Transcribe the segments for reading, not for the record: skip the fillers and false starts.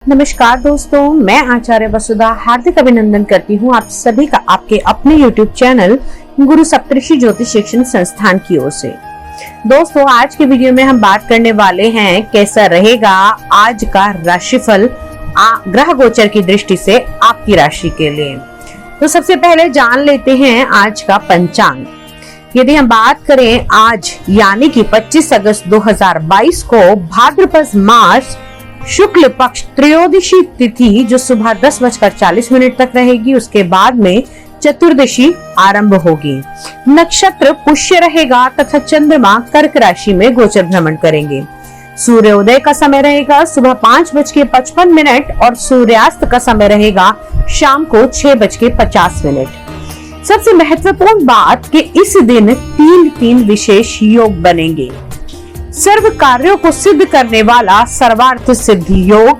नमस्कार दोस्तों, मैं आचार्य वसुधा हार्दिक अभिनंदन करती हूँ आप सभी का आपके अपने YouTube चैनल गुरु सप्तऋषि ज्योतिष शिक्षण संस्थान की ओर से। दोस्तों, आज के वीडियो में हम बात करने वाले हैं कैसा रहेगा आज का राशिफल ग्रह गोचर की दृष्टि से आपकी राशि के लिए। तो सबसे पहले जान लेते हैं आज का पंचांग। यदि हम बात करें आज यानी कि 25 अगस्त 2022 को भाद्रपद मास शुक्ल पक्ष त्रयोदशी तिथि जो सुबह 10:40 तक रहेगी, उसके बाद में चतुर्दशी आरंभ होगी। नक्षत्र पुष्य रहेगा तथा चंद्रमा कर्क राशि में गोचर भ्रमण करेंगे। सूर्योदय का समय रहेगा सुबह 5:55 और सूर्यास्त का समय रहेगा शाम को 6:50। सबसे महत्वपूर्ण बात कि इस दिन तीन विशेष योग बनेंगे। सर्व कार्यों को सिद्ध करने वाला सर्वार्थ सिद्धि योग,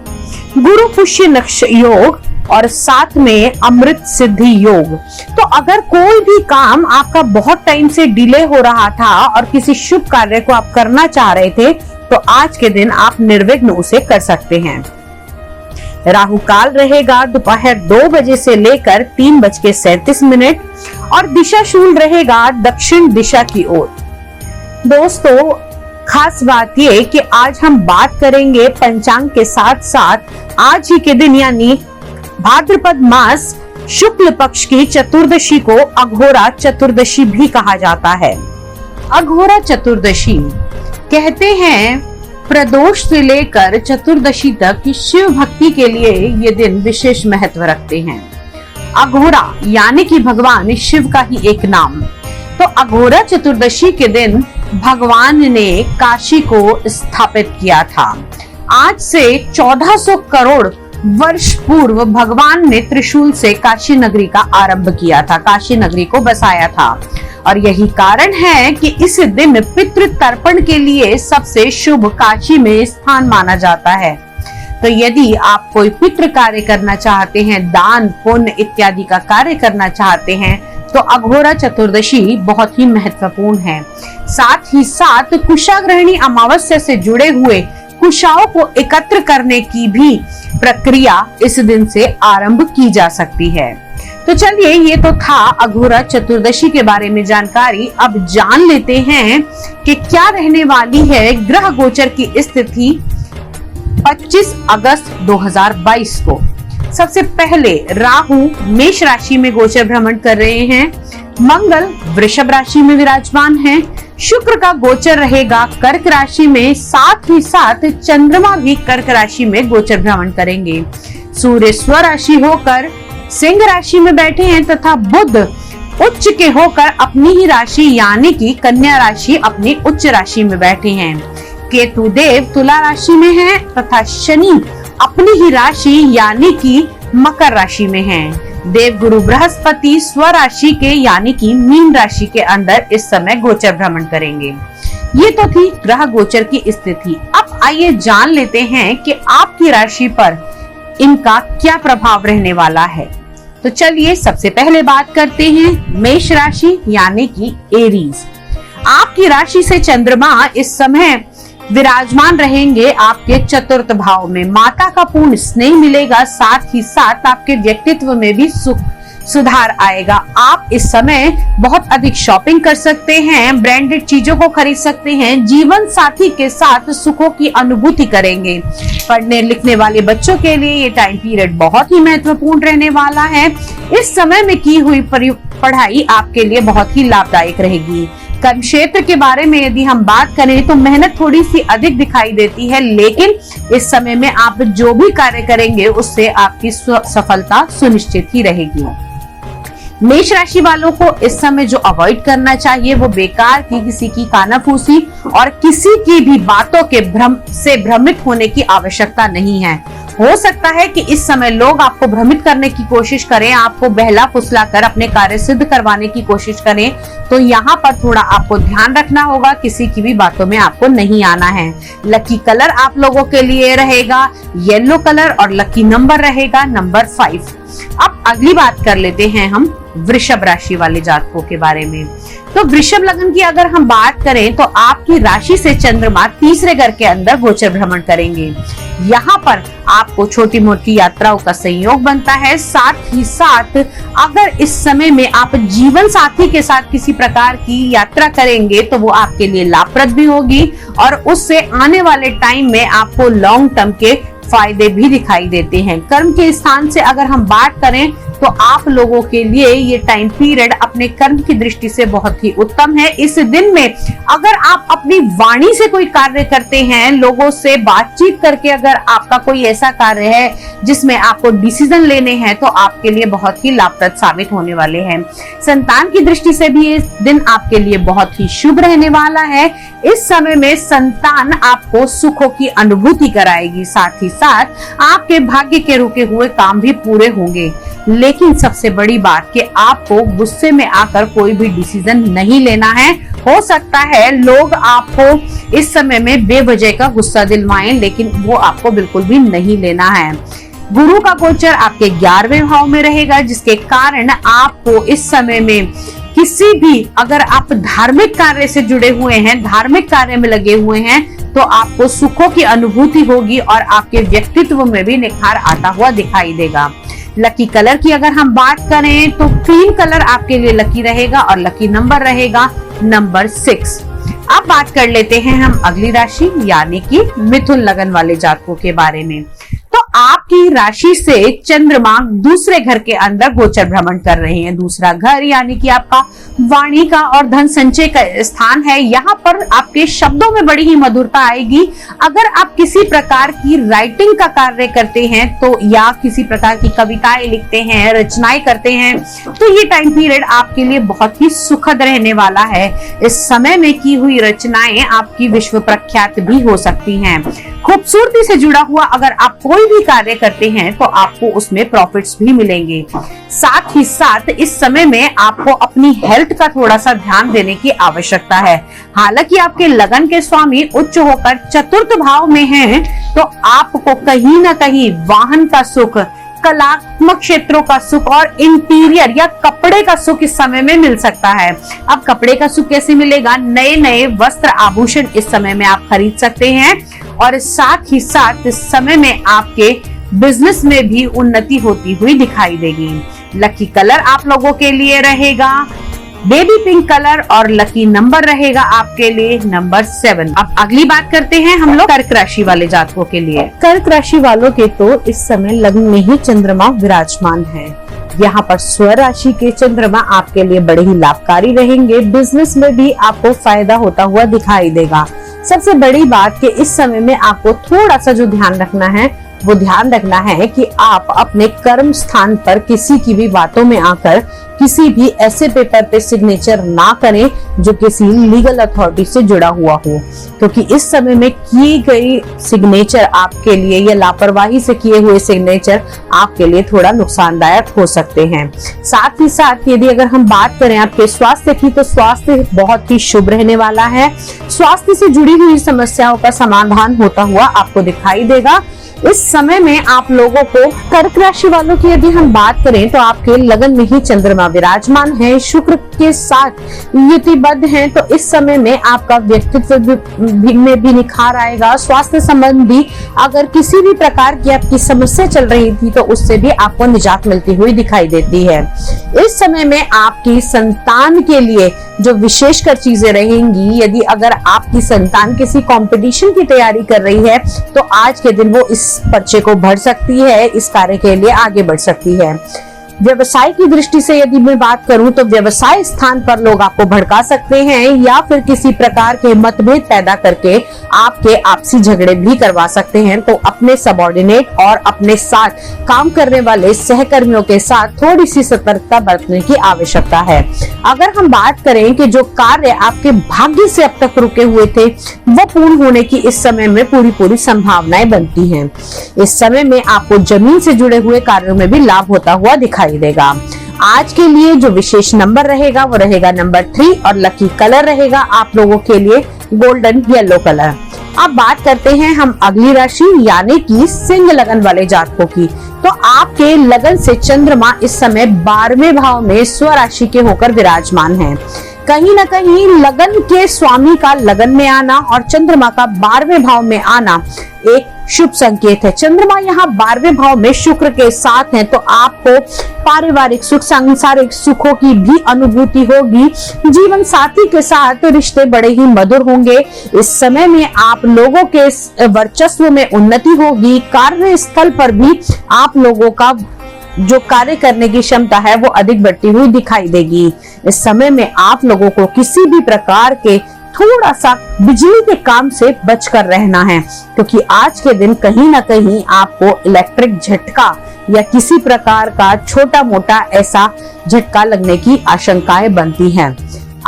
गुरु पुष्य नक्ष योग और साथ में अमृत सिद्धि योग। तो अगर कोई भी काम आपका बहुत टाइम से डिले हो रहा था और किसी शुभ कार्य को आप करना चाह रहे थे, तो आज के दिन आप निर्विघ्न उसे कर सकते हैं। राहु काल रहेगा दोपहर 2 बजे से लेकर 3:37 और दिशा शूल रहेगा दक्षिण दिशा की ओर। दोस्तों, खास बात ये कि आज हम बात करेंगे पंचांग के साथ साथ आज ही के दिन यानी भाद्रपद मास शुक्ल पक्ष की चतुर्दशी को अघोरा चतुर्दशी भी कहा जाता है। अघोरा चतुर्दशी कहते हैं प्रदोष से लेकर चतुर्दशी तक की शिव भक्ति के लिए ये दिन विशेष महत्व रखते हैं। अघोरा यानी कि भगवान शिव का ही एक नाम। तो अघोरा चतुर्दशी के दिन भगवान ने काशी को स्थापित किया था। आज से 1400 करोड़ वर्ष पूर्व भगवान ने त्रिशूल से काशी नगरी का आरंभ किया था, काशी नगरी को बसाया था। और यही कारण है कि इस दिन पितृ तर्पण के लिए सबसे शुभ काशी में स्थान माना जाता है। तो यदि आप कोई पितृ कार्य करना चाहते हैं, दान पुण्य इत्यादि का कार्य करना चाहते हैं, तो अघोरा चतुर्दशी बहुत ही महत्वपूर्ण है। साथ ही साथ कुशाग्रहणी अमावस्या से जुड़े हुए कुशाओं को एकत्र करने की भी प्रक्रिया इस दिन से आरंभ की जा सकती है। तो चलिए, ये तो था अघोरा चतुर्दशी के बारे में जानकारी। अब जान लेते हैं कि क्या रहने वाली है ग्रह गोचर की स्थिति 25 अगस्त 2022 को। सबसे पहले राहु मेष राशि में गोचर भ्रमण कर रहे हैं, मंगल वृषभ राशि में विराजमान है, शुक्र का गोचर रहेगा कर्क राशि में, साथ ही साथ चंद्रमा भी कर्क राशि में गोचर भ्रमण करेंगे। सूर्य स्वराशि होकर सिंह राशि में बैठे हैं तथा बुध उच्च के होकर अपनी ही राशि यानी कि कन्या राशि अपनी उच्च राशि में बैठे हैं। केतु देव तुला राशि में है तथा शनि अपनी ही राशि यानी कि मकर राशि में हैं। देव गुरु बृहस्पति स्वराशि के यानी कि मीन राशि के अंदर इस समय गोचर भ्रमण करेंगे। ये तो थी ग्रह गोचर की स्थिति। अब आइए जान लेते हैं कि आपकी राशि पर इनका क्या प्रभाव रहने वाला है। तो चलिए सबसे पहले बात करते हैं मेष राशि यानी कि एरीज। आपकी राशि से चंद्रमा इस समय विराजमान रहेंगे आपके चतुर्थ भाव में। माता का पूर्ण स्नेह मिलेगा, साथ ही साथ आपके व्यक्तित्व में भी सुधार आएगा। आप इस समय बहुत अधिक शॉपिंग कर सकते हैं, ब्रांडेड चीजों को खरीद सकते हैं, जीवन साथी के साथ सुखों की अनुभूति करेंगे। पढ़ने लिखने वाले बच्चों के लिए ये टाइम पीरियड बहुत ही महत्वपूर्ण रहने वाला है। इस समय में की हुई पढ़ाई आपके लिए बहुत ही लाभदायक रहेगी। कर्म क्षेत्र के बारे में यदि हम बात करें तो मेहनत थोड़ी सी अधिक दिखाई देती है, लेकिन इस समय में आप जो भी कार्य करेंगे उससे आपकी सफलता सुनिश्चित ही रहेगी। मेष राशि वालों को इस समय जो अवॉइड करना चाहिए वो बेकार की किसी की कानाफूसी और किसी की भी बातों के भ्रम से भ्रमित होने की आवश्यकता नहीं है। हो सकता है कि इस समय लोग आपको भ्रमित करने की कोशिश करें, आपको बहला फुसला कर अपने कार्य सिद्ध करवाने की कोशिश करें, तो यहाँ पर थोड़ा आपको ध्यान रखना होगा, किसी की भी बातों में आपको नहीं आना है। लकी कलर आप लोगों के लिए रहेगा येलो कलर और लकी नंबर रहेगा नंबर 5। अब अगली बात कर लेते हैं हम वृषभ राशि वाले जातकों के बारे में। तो वृषभ लग्न की अगर हम बात करें तो आपकी राशि से चंद्रमा तीसरे घर के अंदर गोचर भ्रमण करेंगे। यहाँ पर आपको छोटी मोटी यात्राओं का संयोग बनता है। साथ ही साथ अगर इस समय में आप जीवन साथी के साथ किसी प्रकार की यात्रा करेंगे तो वो आपके लिए लाभप्रद भी होगी और उससे आने वाले टाइम में आपको लॉन्ग टर्म के फायदे भी दिखाई देते हैं। कर्म के स्थान से अगर हम बात करें तो आप लोगों के लिए ये टाइम पीरियड अपने कर्म की दृष्टि से बहुत ही उत्तम है। इस दिन में अगर आप अपनी वाणी से कोई कार्य करते हैं, लोगों से बातचीत करके अगर आपका कोई ऐसा कार्य है जिसमें आपको डिसीजन लेने हैं तो आपके लिए बहुत ही लाभप्रद साबित होने वाले हैं। संतान की दृष्टि से भी इस दिन आपके लिए बहुत ही शुभ रहने वाला है। इस समय में संतान आपको सुखों की अनुभूति कराएगी। साथ ही साथ आपके भाग्य के रुके हुए काम भी पूरे होंगे। लेकिन सबसे बड़ी बात कि आपको गुस्से में आकर कोई भी डिसीजन नहीं लेना है। हो सकता है लोग आपको इस समय में बेवजह का गुस्सा दिलवाएं, लेकिन वो आपको बिल्कुल भी नहीं लेना है। गुरु का गोचर आपके 11वें भाव में रहेगा, जिसके कारण आपको इस समय में किसी भी अगर आप धार्मिक कार्य से जुड़े हुए हैं, धार्मिक कार्य में लगे हुए हैं, तो आपको सुखों की अनुभूति होगी और आपके व्यक्तित्व में भी निखार आता हुआ दिखाई देगा। लकी कलर की अगर हम बात करें तो क्रीम कलर आपके लिए लकी रहेगा और लकी नंबर रहेगा नंबर 6। अब बात कर लेते हैं हम अगली राशि यानी कि मिथुन लगन वाले जातकों के बारे में। तो आपकी राशि से चंद्रमा दूसरे घर के अंदर गोचर भ्रमण कर रहे हैं। दूसरा घर यानी कि आपका वाणी का और धन संचय का स्थान है। यहाँ पर आपके शब्दों में बड़ी ही मधुरता आएगी। अगर आप किसी प्रकार की राइटिंग का कार्य करते हैं तो या किसी प्रकार की कविताएं लिखते हैं, रचनाएं करते हैं, तो ये टाइम पीरियड आपके लिए बहुत ही सुखद रहने वाला है। इस समय में की हुई रचनाएं आपकी विश्व प्रख्यात भी हो सकती हैं। खूबसूरती से जुड़ा हुआ अगर आप कोई भी कार्य करते हैं तो आपको उसमें प्रॉफिट्स भी मिलेंगे। साथ ही साथ इस समय में आपको अपनी हेल्थ का थोड़ा सा ध्यान देने की आवश्यकता है। हालांकि आपके लगन के स्वामी उच्च होकर चतुर्थ भाव में हैं, तो आपको कहीं ना कहीं वाहन का सुख, कलात्मक क्षेत्रों का सुख और इंटीरियर या कपड़े का सुख इस समय में मिल सकता है। अब कपड़े का सुख कैसे मिलेगा? नए नए वस्त्र आभूषण इस समय में आप खरीद सकते हैं और साथ ही साथ इस समय में आपके बिजनेस में भी उन्नति होती हुई दिखाई देगी। लकी कलर आप लोगों के लिए रहेगा बेबी पिंक कलर और लकी नंबर रहेगा आपके लिए नंबर 7। अब अगली बात करते हैं हम लोग कर्क राशि वाले जातकों के लिए। कर्क राशि वालों के तो इस समय लग्न में ही चंद्रमा विराजमान है। यहाँ पर स्व राशि के चंद्रमा आपके लिए बड़े ही लाभकारी रहेंगे। बिजनेस में भी आपको फायदा होता हुआ दिखाई देगा। सबसे बड़ी बात कि इस समय में आपको थोड़ा सा जो ध्यान रखना है वो ध्यान रखना है कि आप अपने कर्म स्थान पर किसी की भी बातों में आकर किसी भी ऐसे पेपर पे सिग्नेचर ना करें जो किसी लीगल अथॉरिटी से जुड़ा हुआ हो, क्योंकि इस समय में की गई सिग्नेचर आपके लिए या लापरवाही से किए हुए सिग्नेचर आपके लिए थोड़ा नुकसानदायक हो सकते हैं। साथ ही साथ यदि अगर हम बात करें आपके स्वास्थ्य की, तो स्वास्थ्य बहुत ही शुभ रहने वाला है। स्वास्थ्य से जुड़ी हुई समस्याओं का समाधान होता हुआ आपको दिखाई देगा। इस समय में आप लोगों को कर्क राशि वालों की यदि हम बात करें तो आपके लगन में ही चंद्रमा विराजमान है, शुक्र के साथ युतिबद्ध हैं, तो इस समय में आपका व्यक्तित्व में भी निखार आएगा। स्वास्थ्य संबंधी अगर किसी भी प्रकार की आपकी समस्या चल रही थी तो उससे भी आपको निजात मिलती हुई दिखाई देती है। इस समय में आपकी संतान के लिए जो विशेषकर चीजें रहेंगी, यदि अगर आपकी संतान किसी कंपटीशन की तैयारी कर रही है तो आज के दिन वो इस पर्चे को भर सकती है, इस कार्य के लिए आगे बढ़ सकती है। व्यवसाय की दृष्टि से यदि मैं बात करूं तो व्यवसाय स्थान पर लोग आपको भड़का सकते हैं या फिर किसी प्रकार के मतभेद पैदा करके आपके आपसी झगड़े भी करवा सकते हैं। तो अपने सबऑर्डिनेट और अपने साथ काम करने वाले सहकर्मियों के साथ थोड़ी सी सतर्कता बरतने की आवश्यकता है। अगर हम बात करें कि जो कार्य आपके भाग्य से अब तक रुके हुए थे वो पूर्ण होने की इस समय में पूरी संभावनाएं बनती हैं। इस समय में आपको जमीन से जुड़े हुए कार्यों में भी लाभ होता हुआ दिखाई देगा। आज के लिए जो विशेष नंबर रहेगा वो रहेगा नंबर 3 और लकी कलर रहेगा आप लोगों के लिए गोल्डन येलो कलर। अब बात करते हैं हम अगली राशि यानी कि सिंह लगन वाले जातकों की। तो आपके लगन से चंद्रमा इस समय 12वें भाव में स्वराशि के होकर विराजमान है। कहीं ना कहीं लगन के स्वामी का लगन में आना और चंद्रमा का 12वें भाव में आना एक शुभ संकेत है। चंद्रमा यहाँ 12वें भाव में शुक्र के साथ है, तो आपको पारिवारिक सुख, सांसारिक सुखों की भी अनुभूति होगी। जीवन साथी के साथ रिश्ते बड़े ही मधुर होंगे। इस समय में आप लोगों के वर्चस्व में उन्नति होगी। कार्यस्थल पर भी आप लोगों का जो कार्य करने की क्षमता है वो अधिक बढ़ती हुई दिखाई देगी। इस समय में आप लोगों को किसी भी प्रकार के थोड़ा सा बिजली के काम से बचकर रहना है, क्योंकि आज के दिन कहीं ना कहीं आपको इलेक्ट्रिक झटका या किसी प्रकार का छोटा मोटा ऐसा झटका लगने की आशंकाएं बनती हैं।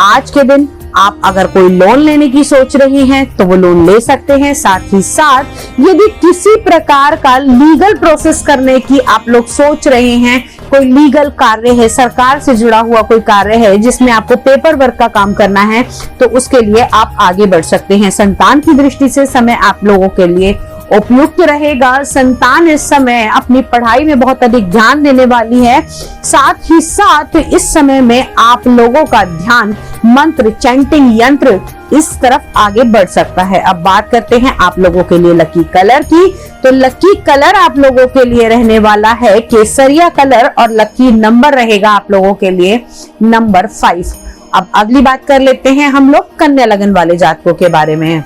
आज के दिन आप अगर कोई लोन लेने की सोच रहे हैं तो वो लोन ले सकते हैं। साथ ही साथ यदि किसी प्रकार का लीगल प्रोसेस करने की आप लोग सोच रहे हैं, कोई लीगल कार्य है, सरकार से जुड़ा हुआ कोई कार्य है जिसमें आपको पेपर वर्क का काम करना है, तो उसके लिए आप आगे बढ़ सकते हैं। संतान की दृष्टि से समय आप लोगों के लिए उपयुक्त रहेगा। संतान इस समय अपनी पढ़ाई में बहुत अधिक ध्यान देने वाली है। साथ ही साथ इस समय में आप लोगों का ध्यान मंत्र, चैंटिंग, यंत्र इस तरफ आगे बढ़ सकता है। अब बात करते हैं आप लोगों के लिए लकी कलर की, तो लकी कलर आप लोगों के लिए रहने वाला है केसरिया कलर और लकी नंबर रहेगा आप लोगों के लिए नंबर 5। अब अगली बात कर लेते हैं हम लोग कन्या लगन वाले जातकों के बारे में।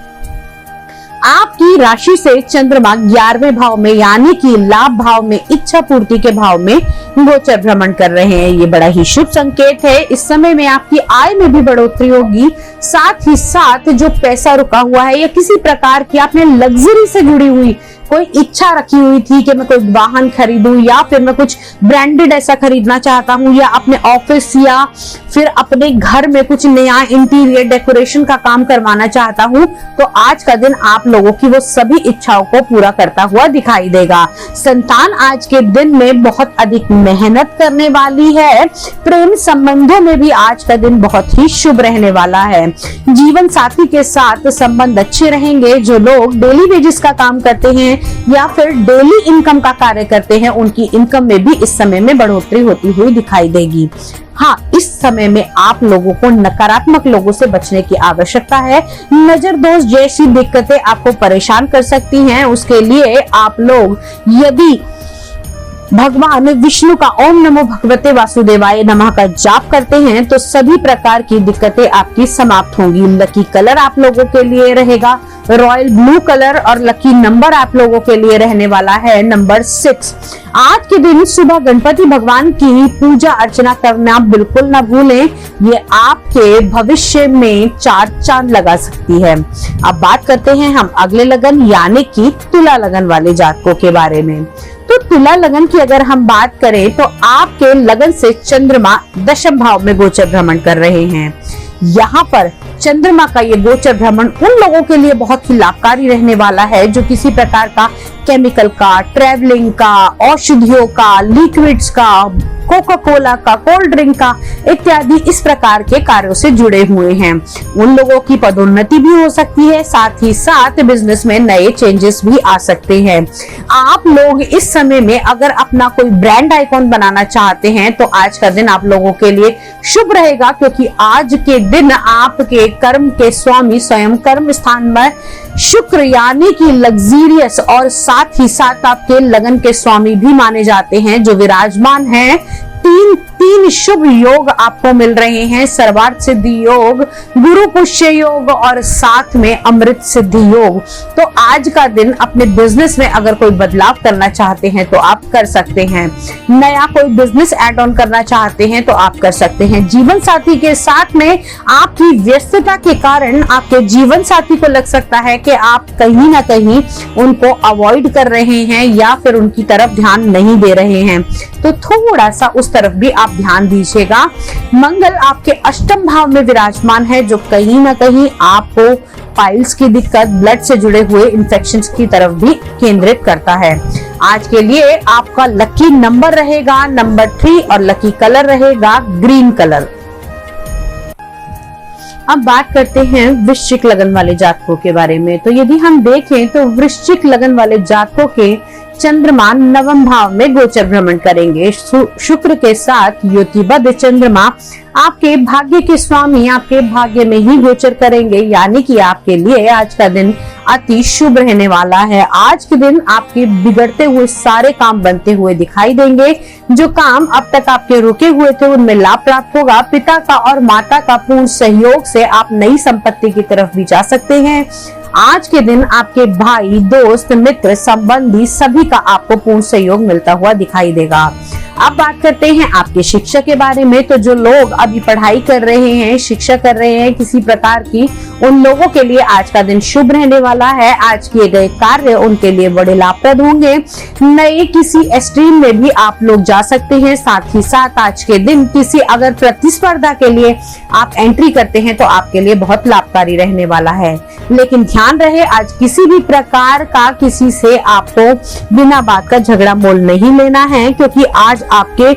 आपकी राशि से चंद्रमा 11वें भाव में यानी कि लाभ भाव में, इच्छा पूर्ति के भाव में गोचर भ्रमण कर रहे हैं। ये बड़ा ही शुभ संकेत है। इस समय में आपकी आय में भी बढ़ोतरी होगी। साथ ही साथ जो पैसा रुका हुआ है या किसी प्रकार की आपने लग्जरी से जुड़ी हुई कोई इच्छा रखी हुई थी कि मैं कोई वाहन खरीदूं या फिर मैं कुछ ब्रांडेड ऐसा खरीदना चाहता हूं या अपने ऑफिस या फिर अपने घर में कुछ नया इंटीरियर डेकोरेशन का काम करवाना चाहता हूं, तो आज का दिन आप लोगों की वो सभी इच्छाओं को पूरा करता हुआ दिखाई देगा। संतान आज के दिन में बहुत अधिक मेहनत करने वाली है। प्रेम संबंधों में भी आज का दिन बहुत ही शुभ रहने वाला है। जीवन साथी के साथ संबंध अच्छे रहेंगे। जो लोग डेली वेजेस का काम करते हैं या फिर डेली इनकम का कार्य करते हैं, उनकी इनकम में भी इस समय में बढ़ोतरी होती हुई दिखाई देगी। हाँ, इस समय में आप लोगों को नकारात्मक लोगों से बचने की आवश्यकता है। नजर दोष जैसी दिक्कतें आपको परेशान कर सकती हैं। उसके लिए आप लोग यदि भगवान विष्णु का ओम नमो भगवते वासुदेवाय नमः का जाप करते हैं तो सभी प्रकार की दिक्कतें आपकी समाप्त होंगी। लकी कलर आप लोगों के लिए रहेगा रॉयल ब्लू कलर और लकी नंबर आप लोगों के लिए रहने वाला है नंबर 6। आज के दिन सुबह गणपति भगवान की पूजा अर्चना करना बिल्कुल ना भूलें। ये आपके भविष्य में 4 चांद लगा सकती है। अब बात करते हैं हम अगले लगन यानी कि तुला लगन वाले जातकों के बारे में। तो तुला लगन की अगर हम बात करें तो आपके लगन से चंद्रमा 10वें भाव में गोचर भ्रमण कर रहे हैं। यहाँ पर चंद्रमा का ये गोचर भ्रमण उन लोगों के लिए बहुत ही लाभकारी रहने वाला है जो किसी प्रकार का केमिकल का, ट्रैवलिंग का, औषधियों का, लिक्विड्स का, कोका कोला का, कोल्ड ड्रिंक का इत्यादि इस प्रकार के कार्यों से जुड़े हुए हैं। उन लोगों की पदोन्नति भी हो सकती है। साथ ही साथ बिजनेस में नए चेंजेस भी आ सकते हैं। आप लोग इस समय में अगर अपना कोई ब्रांड आइकॉन बनाना चाहते हैं तो आज का दिन आप लोगों के लिए शुभ रहेगा, क्योंकि आज के दिन आपके कर्म के स्वामी स्वयं कर्म स्थान में शुक्र यानी कि लग्जीरियस और साथ ही साथ आपके लगन के स्वामी भी माने जाते हैं जो विराजमान हैं। तीन शुभ योग आपको मिल रहे हैं। सर्वार्थ सिद्धि योग, गुरु पुष्य योग और साथ में अमृत सिद्धि योग। तो आज का दिन अपने बिजनेस में अगर कोई बदलाव करना चाहते हैं तो आप कर सकते हैं। नया कोई बिजनेस ऐड ऑन करना चाहते हैं तो आप कर सकते हैं। जीवन साथी के साथ में आपकी व्यस्तता के कारण आपके जीवन साथी को लग सकता है कि आप कहीं ना कहीं उनको अवॉइड कर रहे हैं या फिर उनकी तरफ ध्यान नहीं दे रहे हैं, तो थोड़ा सा उस तरफ भी आप ध्यान दीजिएगा। मंगल आपके 8वें भाव में विराजमान है जो कहीं ना कहीं आपको पाइल्स की दिक्कत, ब्लड से जुड़े हुए इन्फेक्शंस की तरफ भी केंद्रित करता है। आज के लिए आपका लकी नंबर रहेगा नंबर 3 और लकी कलर रहेगा ग्रीन कलर। अब बात करते हैं वृश्चिक लगन वाले जातकों के बारे में। तो यदि हम देखें तो वृश्चिक लगन वाले जातकों के चंद्रमा नवम भाव में गोचर भ्रमण करेंगे। शुक्र के साथ युतिबद्ध चंद्रमा आपके भाग्य के स्वामी आपके भाग्य में ही गोचर करेंगे, यानी कि आपके लिए आज का दिन अति शुभ रहने वाला है। आज के दिन आपके बिगड़ते हुए सारे काम बनते हुए दिखाई देंगे। जो काम अब तक आपके रुके हुए थे उनमें लाभ प्राप्त होगा। पिता का और माता का पूर्ण सहयोग से आप नई संपत्ति की तरफ भी जा सकते हैं। आज के दिन आपके भाई, दोस्त, मित्र, संबंधी सभी का आपको पूर्ण सहयोग मिलता हुआ दिखाई देगा। अब बात करते हैं आपके शिक्षा के बारे में। तो जो लोग अभी पढ़ाई कर रहे हैं, शिक्षा कर रहे हैं किसी प्रकार की, उन लोगों के लिए आज का दिन शुभ रहने वाला है। आज किए गए कार्य उनके लिए बड़े लाभप्रद होंगे। नए किसी स्ट्रीम में भी आप लोग जा सकते हैं। साथ ही साथ आज के दिन किसी अगर प्रतिस्पर्धा के लिए आप एंट्री करते हैं तो आपके लिए बहुत लाभकारी रहने वाला है। लेकिन ध्यान रहे, आज किसी भी प्रकार का किसी से आपको बिना बात का झगड़ा मोल नहीं लेना है, क्योंकि आज आपके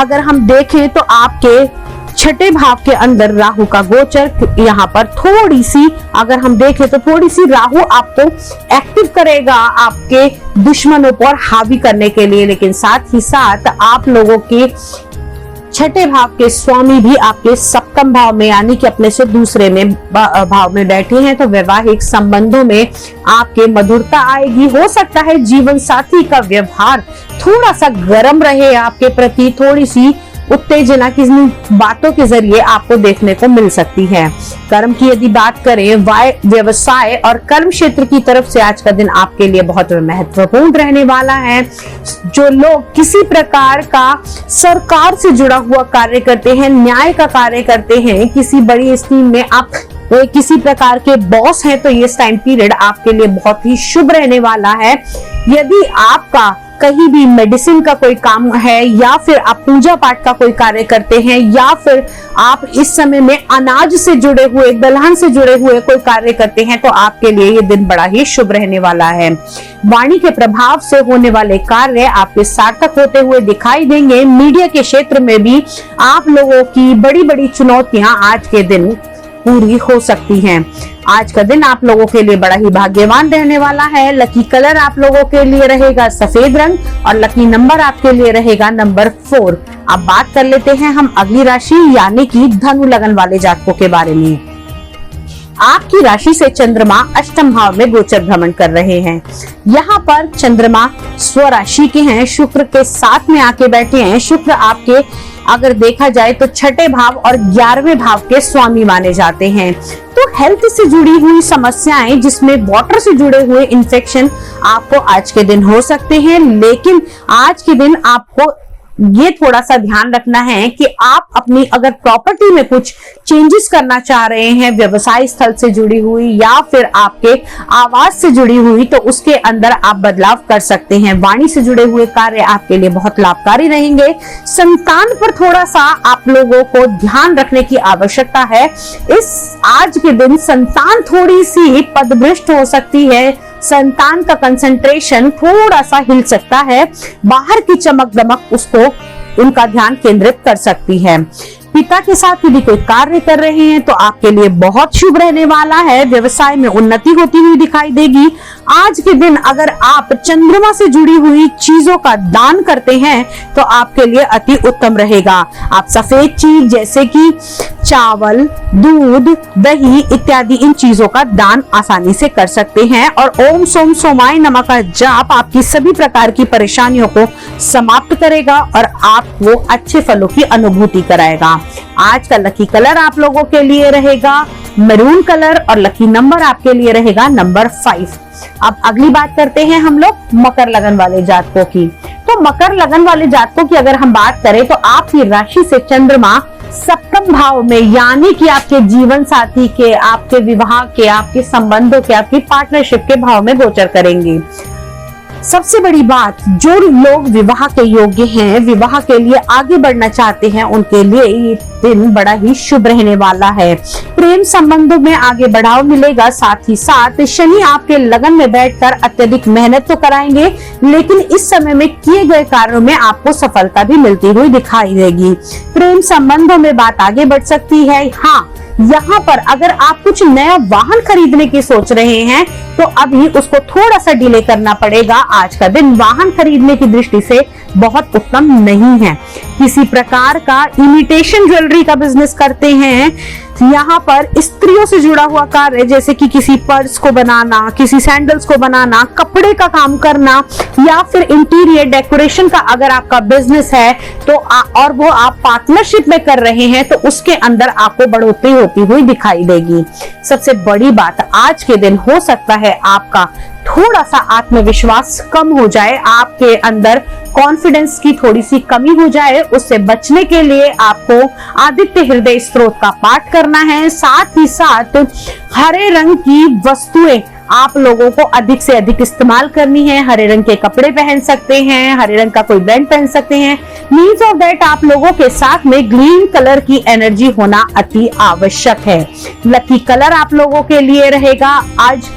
अगर हम देखें तो आपके छठे भाव के अंदर राहु का गोचर, यहाँ पर थोड़ी सी अगर हम देखें तो थोड़ी सी राहु आपको एक्टिव करेगा आपके दुश्मनों पर हावी करने के लिए। लेकिन साथ ही साथ आप लोगों के छठे भाव के स्वामी भी आपके सप्तम भाव में यानी कि अपने से दूसरे में भाव में बैठे हैं, तो वैवाहिक संबंधों में आपके मधुरता आएगी। हो सकता है जीवन साथी का व्यवहार थोड़ा सा गर्म रहे आपके प्रति, थोड़ी सी उत्तेजना की बातों के जरिए आपको देखने को मिल सकती है। कर्म की यदि बात करें, व्यवसाय और कर्म क्षेत्र की तरफ से आज का दिन आपके लिए बहुत महत्वपूर्ण रहने वाला है। जो लोग किसी प्रकार का सरकार से जुड़ा हुआ कार्य करते हैं, न्याय का कार्य करते हैं, किसी बड़ी स्कीम में आप किसी प्रकार के बॉस हैं, तो ये टाइम पीरियड आपके लिए बहुत ही शुभ रहने वाला है। यदि आपका कहीं भी मेडिसिन का कोई काम है, या फिर आप पूजा पाठ का कोई कार्य करते हैं, या फिर आप इस समय में अनाज से जुड़े हुए, दलहन से जुड़े हुए कोई कार्य करते हैं, तो आपके लिए ये दिन बड़ा ही शुभ रहने वाला है। वाणी के प्रभाव से होने वाले कार्य आपके सार्थक होते हुए दिखाई देंगे। मीडिया के क्षेत्र में भी आप लोगों की बड़ी बड़ी चुनौतियां आज के दिन पूरी हो सकती हैं। आज का दिन आप लोगों के लिए बड़ा ही भाग्यवान रहने वाला है। लकी कलर आप लोगों के लिए रहेगा सफेद रंग और लकी नंबर आपके लिए रहेगा नंबर 4। अब बात कर लेते हैं हम अगली राशि यानी कि धनु लगन वाले जातकों के बारे में। आपकी राशि से चंद्रमा अष्टम भाव में गोचर भ्रमण कर रहे हैं। यहाँ पर चंद्रमा स्वराशि के हैं, शुक्र के साथ में आके बैठे हैं। शुक्र आपके अगर देखा जाए तो छठे भाव और 11वें भाव के स्वामी माने जाते हैं। तो हेल्थ से जुड़ी हुई समस्याएं, जिसमें वाटर से जुड़े हुए इन्फेक्शन आपको आज के दिन हो सकते हैं। लेकिन आज के दिन आपको ये थोड़ा सा ध्यान रखना है कि आप अपनी अगर प्रॉपर्टी में कुछ चेंजेस करना चाह रहे हैं, व्यवसाय स्थल से जुड़ी हुई या फिर आपके आवास से जुड़ी हुई, तो उसके अंदर आप बदलाव कर सकते हैं। वाणी से जुड़े हुए कार्य आपके लिए बहुत लाभकारी रहेंगे। संतान पर थोड़ा सा आप लोगों को ध्यान रखने की आवश्यकता है। इस आज के दिन संतान थोड़ी सी पदभ्रष्ट हो सकती है, संतान का कंसंट्रेशन थोड़ा सा हिल सकता है, बाहर की चमक दमक उसको उनका ध्यान केंद्रित कर सकती है। पिता के साथ यदि कोई कार्य कर रहे हैं तो आपके लिए बहुत शुभ रहने वाला है। व्यवसाय में उन्नति होती हुई दिखाई देगी। आज के दिन अगर आप चंद्रमा से जुड़ी हुई चीजों का दान करते हैं तो आपके लिए अति उत्तम रहेगा। आप सफेद चीज जैसे कि चावल, दूध, दही इत्यादि इन चीजों का दान आसानी से कर सकते हैं। और ओम सोम सोमाय नमः का जाप आपकी सभी प्रकार की परेशानियों को समाप्त करेगा और आपको अच्छे फलों की अनुभूति कराएगा। आज का लकी कलर आप लोगों के लिए रहेगा मैरून कलर और लकी नंबर आपके लिए रहेगा नंबर 5। अब अगली बात करते हैं हम लोग मकर लगन वाले जातकों की। तो मकर लगन वाले जातकों की अगर हम बात करें तो आपकी राशि से चंद्रमा सप्तम भाव में यानी कि आपके जीवन साथी के, आपके विवाह के, आपके संबंधों के, आपकी पार्टनरशिप के भाव में गोचर करेंगे। सबसे बड़ी बात, जो लोग विवाह के योग्य हैं, विवाह के लिए आगे बढ़ना चाहते हैं, उनके लिए ये दिन बड़ा ही शुभ रहने वाला है। प्रेम संबंधों में आगे बढ़ाव मिलेगा। साथ ही साथ शनि आपके लगन में बैठकर अत्यधिक मेहनत तो कराएंगे, लेकिन इस समय में किए गए कार्यों में आपको सफलता भी मिलती हुई दिखाई देगी। प्रेम संबंधों में बात आगे बढ़ सकती है। हाँ, यहाँ पर अगर आप कुछ नया वाहन खरीदने की सोच रहे हैं तो अभी उसको थोड़ा सा डिले करना पड़ेगा। आज का दिन वाहन खरीदने की दृष्टि से बहुत उत्तम नहीं है। किसी प्रकार का इमिटेशन ज्वेलरी का बिजनेस करते हैं, यहाँ पर स्त्रियों से जुड़ा हुआ कार्य जैसे कि किसी पर्स को बनाना, किसी सैंडल्स को बनाना, कपड़े का काम करना या फिर इंटीरियर डेकोरेशन का अगर आपका बिजनेस है तो और वो आप पार्टनरशिप में कर रहे हैं तो उसके अंदर आपको बढ़ोतरी होती हुई दिखाई देगी। सबसे बड़ी बात, आज के दिन हो सकता है आपका थोड़ा सा आत्मविश्वास कम हो जाए, आपके अंदर कॉन्फिडेंस की थोड़ी सी कमी हो जाए। उससे बचने के लिए आपको आदित्य हृदय स्तोत्र का पाठ करना है। साथ ही साथ हरे रंग की वस्तुएं आप लोगों को अधिक से अधिक इस्तेमाल करनी है। हरे रंग के कपड़े पहन सकते हैं, हरे रंग का कोई बैंड पहन सकते हैं। मीन्स ऑफ दैट आप लोगों के साथ में ग्रीन कलर की एनर्जी होना अति आवश्यक है। लकी कलर आप लोगों के लिए रहेगा आज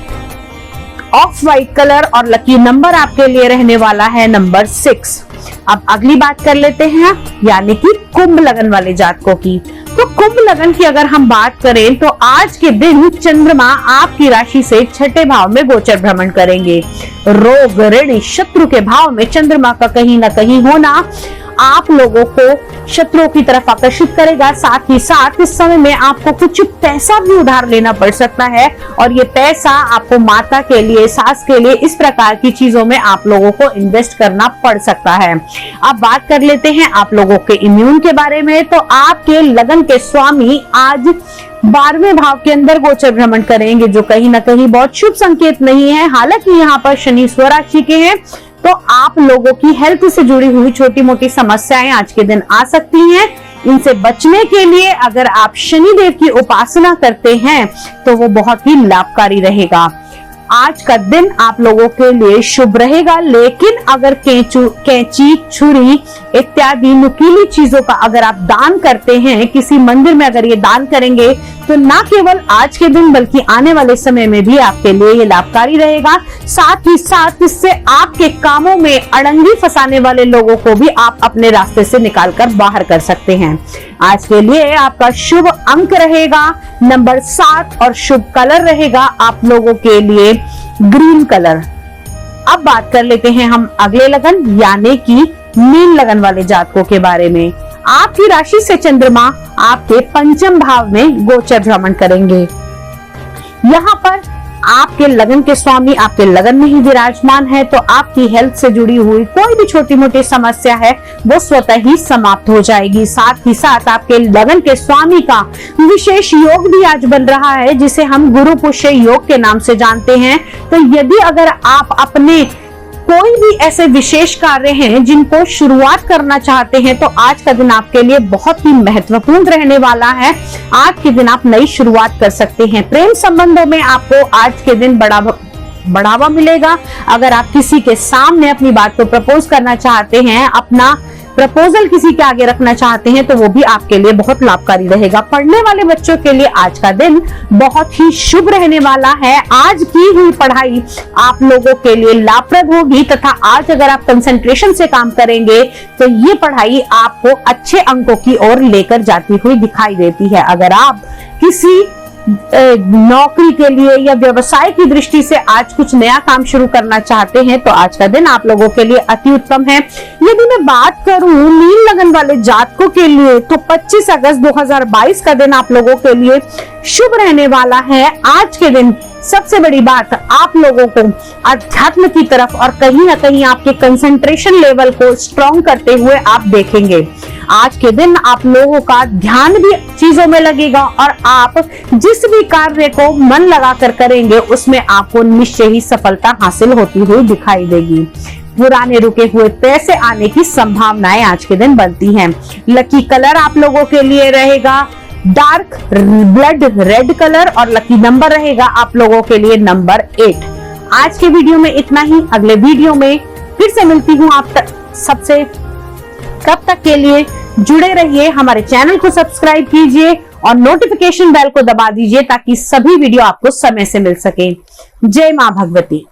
ऑफ व्हाइट कलर और लकी नंबर आपके लिए रहने वाला है नंबर 6। अब अगली बात कर लेते हैं यानी कि कुंभ लगन वाले जातकों की। तो कुंभ लगन की अगर हम बात करें तो आज के दिन चंद्रमा आपकी राशि से छठे भाव में गोचर भ्रमण करेंगे। रोग ऋण शत्रु के भाव में चंद्रमा का कहीं ना कहीं होना आप लोगों को शत्रुओं की तरफ आकर्षित करेगा। साथ ही साथ इस समय में आपको कुछ पैसा भी उधार लेना पड़ सकता है और ये पैसा आपको माता के लिए, सास के लिए, इस प्रकार की चीजों में आप लोगों को इन्वेस्ट करना पड़ सकता है। अब बात कर लेते हैं आप लोगों के इम्यून के बारे में। तो आपके लगन के स्वामी आज 12वें भाव के अंदर गोचर भ्रमण करेंगे, जो कहीं ना कहीं बहुत शुभ संकेत नहीं है। हालांकि यहाँ पर शनि स्वराशि के हैं तो आप लोगों की हेल्थ से जुड़ी हुई छोटी मोटी समस्याएं आज के दिन आ सकती हैं। इनसे बचने के लिए अगर आप शनि देव की उपासना करते हैं तो वो बहुत ही लाभकारी रहेगा। आज का दिन आप लोगों के लिए शुभ रहेगा, लेकिन अगर कैंची, छुरी इत्यादि नुकीली चीजों का अगर आप दान करते हैं, किसी मंदिर में अगर ये दान करेंगे तो ना केवल आज के दिन बल्कि आने वाले समय में भी आपके लिए ये लाभकारी रहेगा। साथ ही साथ इससे आपके कामों में अड़ंगी फंसाने वाले लोगों को भी आप अपने रास्ते से निकालकर बाहर कर सकते हैं। आज के लिए आपका शुभ अंक रहेगा नंबर 7 और शुभ कलर रहेगा आप लोगों के लिए ग्रीन कलर। अब बात कर लेते हैं हम अगले लगन यानी कि मीन लगन वाले जातकों के बारे में। आपकी राशि से चंद्रमा आपके पंचम भाव में गोचर भ्रमण करेंगे। यहाँ पर आपके लगन के स्वामी आपके लगन में ही विराजमान है तो आपकी हेल्थ से जुड़ी हुई कोई भी छोटी मोटी समस्या है वो स्वतः ही समाप्त हो जाएगी। साथ ही साथ आपके लगन के स्वामी का विशेष योग भी आज बन रहा है जिसे हम गुरु पुष्य योग के नाम से जानते हैं। तो यदि अगर आप अपने कोई भी ऐसे विशेष कार्य हैं जिनको शुरुआत करना चाहते हैं तो आज का दिन आपके लिए बहुत ही महत्वपूर्ण रहने वाला है। आज के दिन आप नई शुरुआत कर सकते हैं। प्रेम संबंधों में आपको आज के दिन बढ़ावा मिलेगा। अगर आप किसी के सामने अपनी बात को प्रपोज करना चाहते हैं, अपना प्रपोजल किसी के आगे रखना चाहते हैं तो वो भी आपके लिए बहुत लाभकारी रहेगा। पढ़ने वाले बच्चों के लिए आज का दिन बहुत ही शुभ रहने वाला है। आज की हुई पढ़ाई आप लोगों के लिए लाभप्रद होगी तथा आज अगर आप कंसंट्रेशन से काम करेंगे तो ये पढ़ाई आपको अच्छे अंकों की ओर लेकर जाती हुई दिखाई देती है। अगर आप किसी नौकरी के लिए या व्यवसाय की दृष्टि से आज कुछ नया काम शुरू करना चाहते हैं तो आज का दिन आप लोगों के लिए अति उत्तम है। यदि मैं बात करूं मीन लगन वाले जातकों के लिए तो 25 अगस्त 2022 का दिन आप लोगों के लिए शुभ रहने वाला है। आज के दिन सबसे बड़ी बात आप लोगों को अध्यात्म की तरफ और कहीं ना कहीं आपके कंसंट्रेशन लेवल को स्ट्रॉन्ग करते हुए आप देखेंगे। आज के दिन आप लोगों का ध्यान भी चीजों में लगेगा और आप जिस भी कार्य को मन लगाकर करेंगे उसमें आपको निश्चय ही सफलता हासिल होती हुई दिखाई देगी। पुराने रुके हुए पैसे आने की संभावनाएं आज के दिन बनती हैं। लकी कलर आप लोगों के लिए रहेगा डार्क ब्लड रेड कलर और लकी नंबर रहेगा आप लोगों के लिए नंबर 8। आज के वीडियो में इतना ही। अगले वीडियो में फिर से मिलती हूँ आप सबसे। तब तक के लिए जुड़े रहिए, हमारे चैनल को सब्सक्राइब कीजिए और नोटिफिकेशन बेल को दबा दीजिए ताकि सभी वीडियो आपको समय से मिल सके। जय मां भगवती।